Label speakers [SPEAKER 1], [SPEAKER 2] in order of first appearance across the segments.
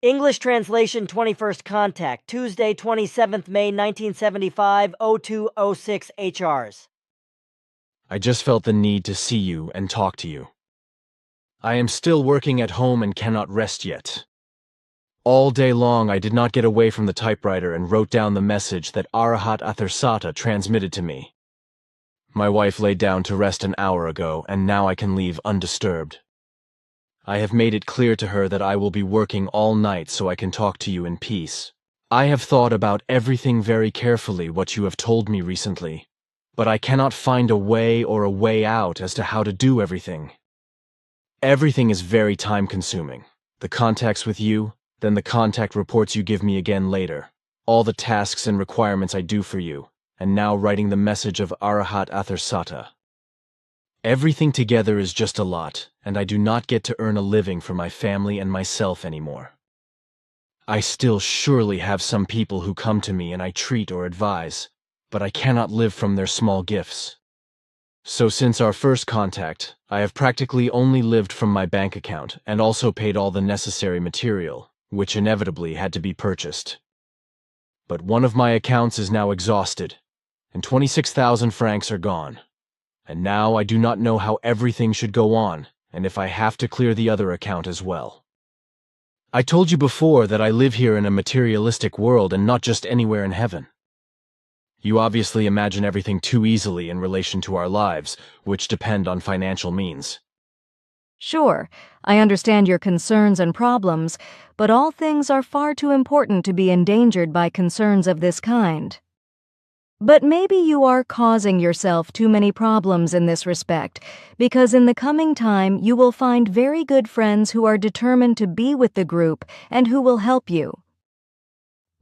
[SPEAKER 1] English translation 21st contact, Tuesday, 27th May 1975, 0206 HRs.
[SPEAKER 2] I just felt the need to see you and talk to you. I am still working at home and cannot rest yet. All day long I did not get away from the typewriter and wrote down the message that Arahat Athersata transmitted to me. My wife laid down to rest an hour ago, and now I can leave undisturbed. I have made it clear to her that I will be working all night so I can talk to you in peace. I have thought about everything very carefully what you have told me recently, but I cannot find a way or a way out as to how to do everything. Everything is very time-consuming. The contacts with you, then the contact reports you give me again later, all the tasks and requirements I do for you, and now writing the message of Arahat Athersata. Everything together is just a lot, and I do not get to earn a living for my family and myself anymore. I still surely have some people who come to me and I treat or advise, but I cannot live from their small gifts. So since our first contact, I have practically only lived from my bank account and also paid all the necessary material, which inevitably had to be purchased. But one of my accounts is now exhausted, and 26,000 francs are gone. And now I do not know how everything should go on, and if I have to clear the other account as well. I told you before that I live here in a materialistic world and not just anywhere in heaven. You obviously imagine everything too easily in relation to our lives, which depend on financial means.
[SPEAKER 3] Sure, I understand your concerns and problems, but all things are far too important to be endangered by concerns of this kind. But maybe you are causing yourself too many problems in this respect, because in the coming time you will find very good friends who are determined to be with the group and who will help you.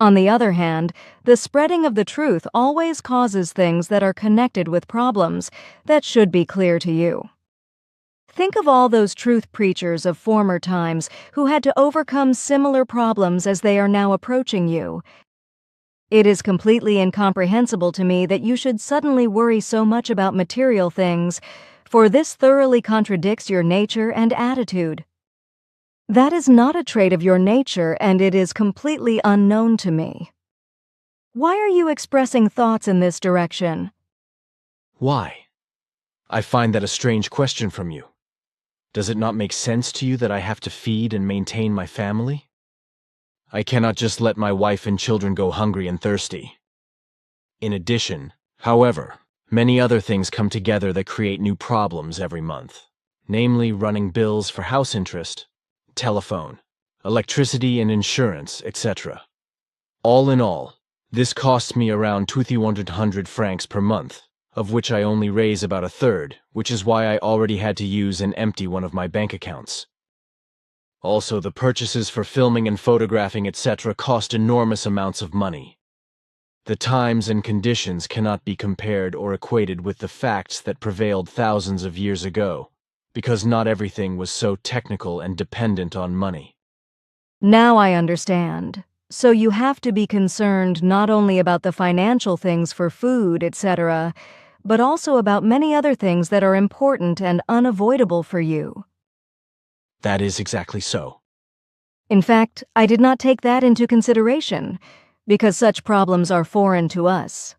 [SPEAKER 3] On the other hand, the spreading of the truth always causes things that are connected with problems that should be clear to you. Think of all those truth preachers of former times who had to overcome similar problems as they are now approaching you. It is completely incomprehensible to me that you should suddenly worry so much about material things, for this thoroughly contradicts your nature and attitude. That is not a trait of your nature, and it is completely unknown to me. Why are you expressing thoughts in this direction?
[SPEAKER 2] Why? I find that a strange question from you. Does it not make sense to you that I have to feed and maintain my family? I cannot just let my wife and children go hungry and thirsty. In addition, however, many other things come together that create new problems every month, namely running bills for house interest, telephone, electricity and insurance, etc. All in all, this costs me around 2,100 francs per month, of which I only raise about a third, which is why I already had to use and empty one of my bank accounts. Also, the purchases for filming and photographing, etc. cost enormous amounts of money. The times and conditions cannot be compared or equated with the facts that prevailed thousands of years ago, because not everything was so technical and dependent on money.
[SPEAKER 3] Now I understand. So you have to be concerned not only about the financial things for food, etc., but also about many other things that are important and unavoidable for you.
[SPEAKER 2] That is exactly so.
[SPEAKER 3] In fact, I did not take that into consideration, because such problems are foreign to us.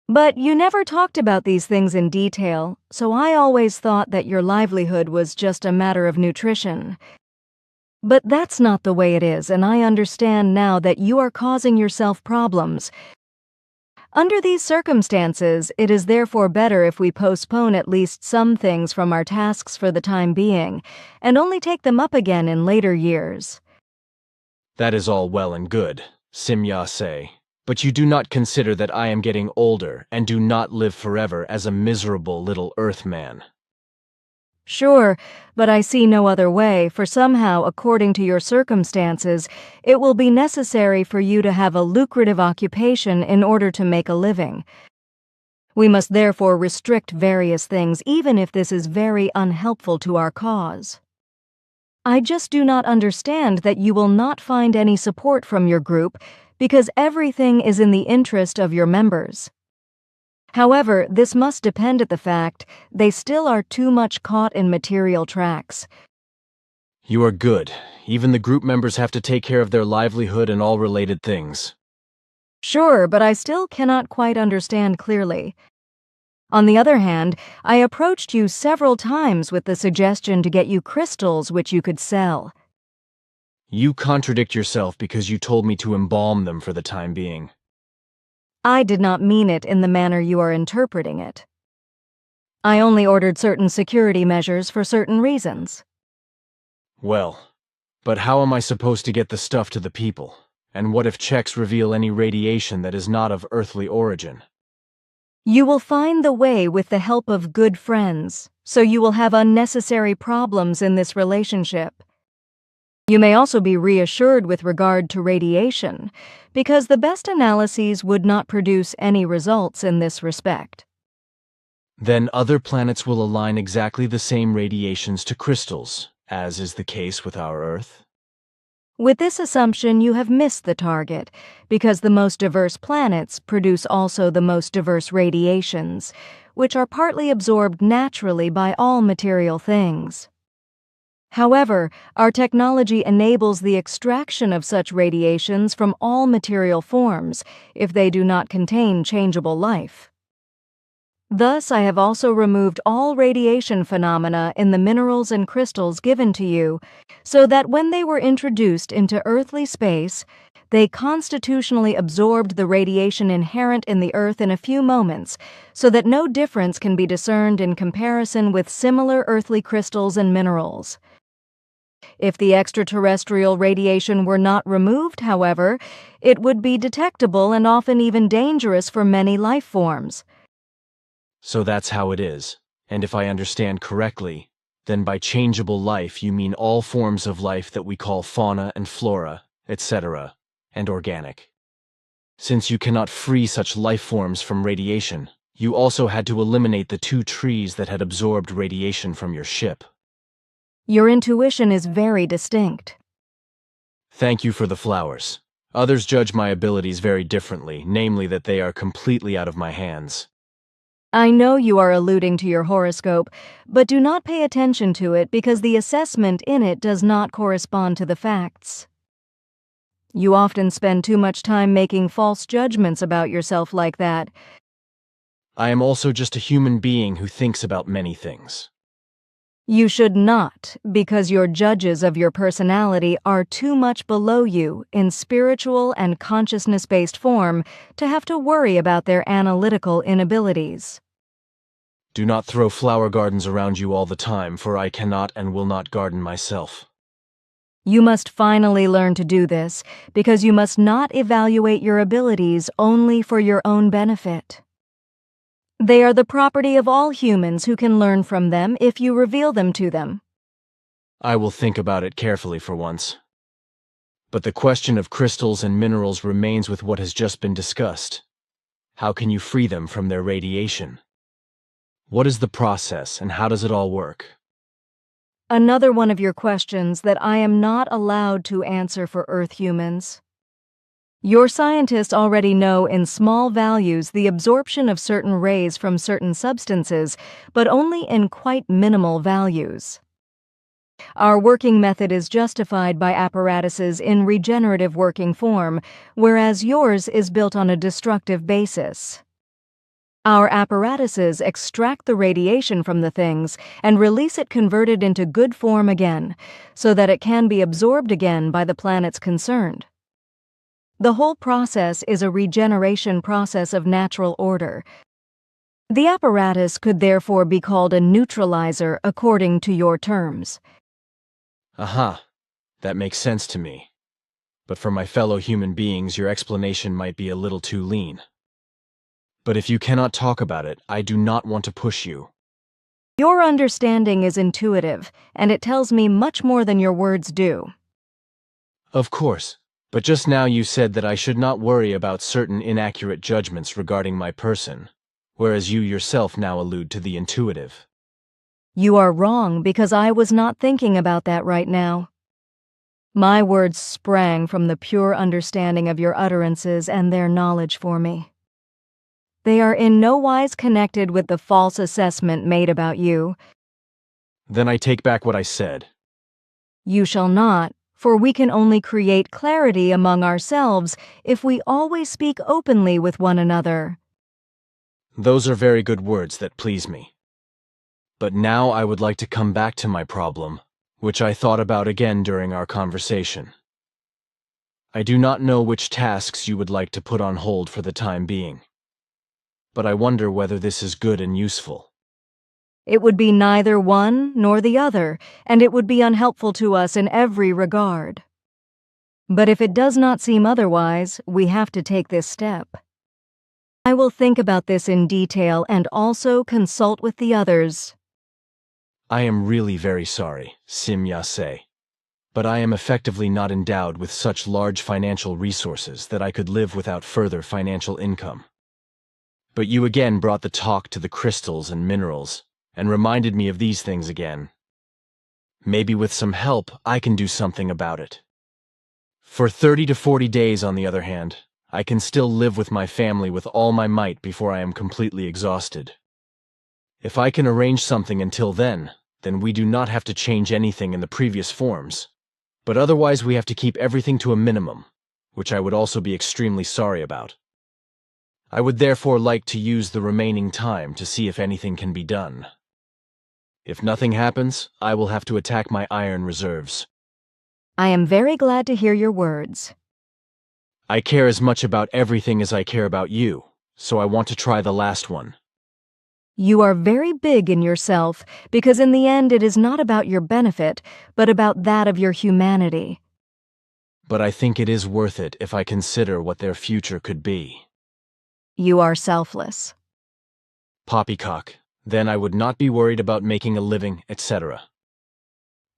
[SPEAKER 3] But you never talked about these things in detail, so I always thought that your livelihood was just a matter of nutrition. But that's not the way it is, and I understand now that you are causing yourself problems. Under these circumstances, it is therefore better if we postpone at least some things from our tasks for the time being, and only take them up again in later years.
[SPEAKER 2] That is all well and good, Simya say, but you do not consider that I am getting older and do not live forever as a miserable little earthman.
[SPEAKER 3] Sure, but I see no other way, for somehow, according to your circumstances, it will be necessary for you to have a lucrative occupation in order to make a living. We must therefore restrict various things, even if this is very unhelpful to our cause. I just do not understand that you will not find any support from your group, because everything is in the interest of your members. However, this must depend on the fact they still are too much caught in material tracks.
[SPEAKER 2] You are good. Even the group members have to take care of their livelihood and all related things.
[SPEAKER 3] Sure, but I still cannot quite understand clearly. On the other hand, I approached you several times with the suggestion to get you crystals which you could sell.
[SPEAKER 2] You contradict yourself because you told me to embalm them for the time being.
[SPEAKER 3] I did not mean it in the manner you are interpreting it. I only ordered certain security measures for certain reasons.
[SPEAKER 2] Well, but how am I supposed to get the stuff to the people? And what if checks reveal any radiation that is not of earthly origin?
[SPEAKER 3] You will find the way with the help of good friends, so you will have unnecessary problems in this relationship. You may also be reassured with regard to radiation, because the best analyses would not produce any results in this respect.
[SPEAKER 2] Then other planets will align exactly the same radiations to crystals, as is the case with our Earth?
[SPEAKER 3] With this assumption, you have missed the target, because the most diverse planets produce also the most diverse radiations, which are partly absorbed naturally by all material things. However, our technology enables the extraction of such radiations from all material forms if they do not contain changeable life. Thus, I have also removed all radiation phenomena in the minerals and crystals given to you, so that when they were introduced into earthly space, they constitutionally absorbed the radiation inherent in the Earth in a few moments, so that no difference can be discerned in comparison with similar earthly crystals and minerals. If the extraterrestrial radiation were not removed, however, it would be detectable and often even dangerous for many life forms.
[SPEAKER 2] So that's how it is. And if I understand correctly, then by changeable life you mean all forms of life that we call fauna and flora, etc., and organic. Since you cannot free such life forms from radiation, you also had to eliminate the 2 trees that had absorbed radiation from your ship.
[SPEAKER 3] Your intuition is very distinct.
[SPEAKER 2] Thank you for the flowers. Others judge my abilities very differently, namely that they are completely out of my hands.
[SPEAKER 3] I know you are alluding to your horoscope, but do not pay attention to it because the assessment in it does not correspond to the facts. You often spend too much time making false judgments about yourself like that.
[SPEAKER 2] I am also just a human being who thinks about many things.
[SPEAKER 3] You should not, because your judges of your personality are too much below you in spiritual and consciousness-based form to have to worry about their analytical inabilities.
[SPEAKER 2] Do not throw flower gardens around you all the time, for I cannot and will not garden myself.
[SPEAKER 3] You must finally learn to do this, because you must not evaluate your abilities only for your own benefit. They are the property of all humans who can learn from them if you reveal them to them.
[SPEAKER 2] I will think about it carefully for once. But the question of crystals and minerals remains with what has just been discussed. How can you free them from their radiation? What is the process and how does it all work?
[SPEAKER 3] Another one of your questions that I am not allowed to answer for Earth humans. Your scientists already know in small values the absorption of certain rays from certain substances, but only in quite minimal values. Our working method is justified by apparatuses in regenerative working form, whereas yours is built on a destructive basis. Our apparatuses extract the radiation from the things and release it converted into good form again, so that it can be absorbed again by the planets concerned. The whole process is a regeneration process of natural order. The apparatus could therefore be called a neutralizer according to your terms.
[SPEAKER 2] Aha, that makes sense to me. But for my fellow human beings, your explanation might be a little too lean. But if you cannot talk about it, I do not want to push you.
[SPEAKER 3] Your understanding is intuitive, and it tells me much more than your words do.
[SPEAKER 2] Of course. But just now you said that I should not worry about certain inaccurate judgments regarding my person, whereas you yourself now allude to the intuitive.
[SPEAKER 3] You are wrong because I was not thinking about that right now. My words sprang from the pure understanding of your utterances and their knowledge for me. They are in no wise connected with the false assessment made about you.
[SPEAKER 2] Then I take back what I said.
[SPEAKER 3] You shall not, for we can only create clarity among ourselves if we always speak openly with one another.
[SPEAKER 2] Those are very good words that please me. But now I would like to come back to my problem, which I thought about again during our conversation. I do not know which tasks you would like to put on hold for the time being, but I wonder whether this is good and useful.
[SPEAKER 3] It would be neither one nor the other, and it would be unhelpful to us in every regard. But if it does not seem otherwise, we have to take this step. I will think about this in detail and also consult with the others.
[SPEAKER 2] I am really very sorry, Simyase, but I am effectively not endowed with such large financial resources that I could live without further financial income. But you again brought the talk to the crystals and minerals, and reminded me of these things again. Maybe with some help, I can do something about it. For 30 to 40 days, on the other hand, I can still live with my family with all my might before I am completely exhausted. If I can arrange something until then we do not have to change anything in the previous forms. But otherwise we have to keep everything to a minimum, which I would also be extremely sorry about. I would therefore like to use the remaining time to see if anything can be done. If nothing happens, I will have to attack my iron reserves.
[SPEAKER 3] I am very glad to hear your words.
[SPEAKER 2] I care as much about everything as I care about you, so I want to try the last one.
[SPEAKER 3] You are very big in yourself, because in the end it is not about your benefit, but about that of your humanity.
[SPEAKER 2] But I think it is worth it if I consider what their future could be.
[SPEAKER 3] You are selfless.
[SPEAKER 2] Poppycock, then I would not be worried about making a living, etc.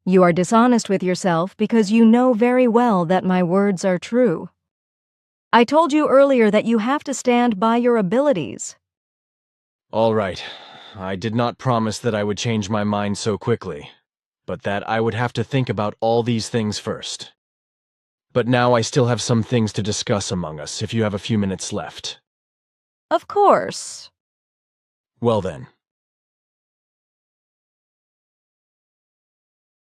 [SPEAKER 3] You are dishonest with yourself because you know very well that my words are true. I told you earlier that you have to stand by your abilities.
[SPEAKER 2] All right, I did not promise that I would change my mind so quickly, but that I would have to think about all these things first. But now I still have some things to discuss among us if you have a few minutes left.
[SPEAKER 3] Of course.
[SPEAKER 2] Well then,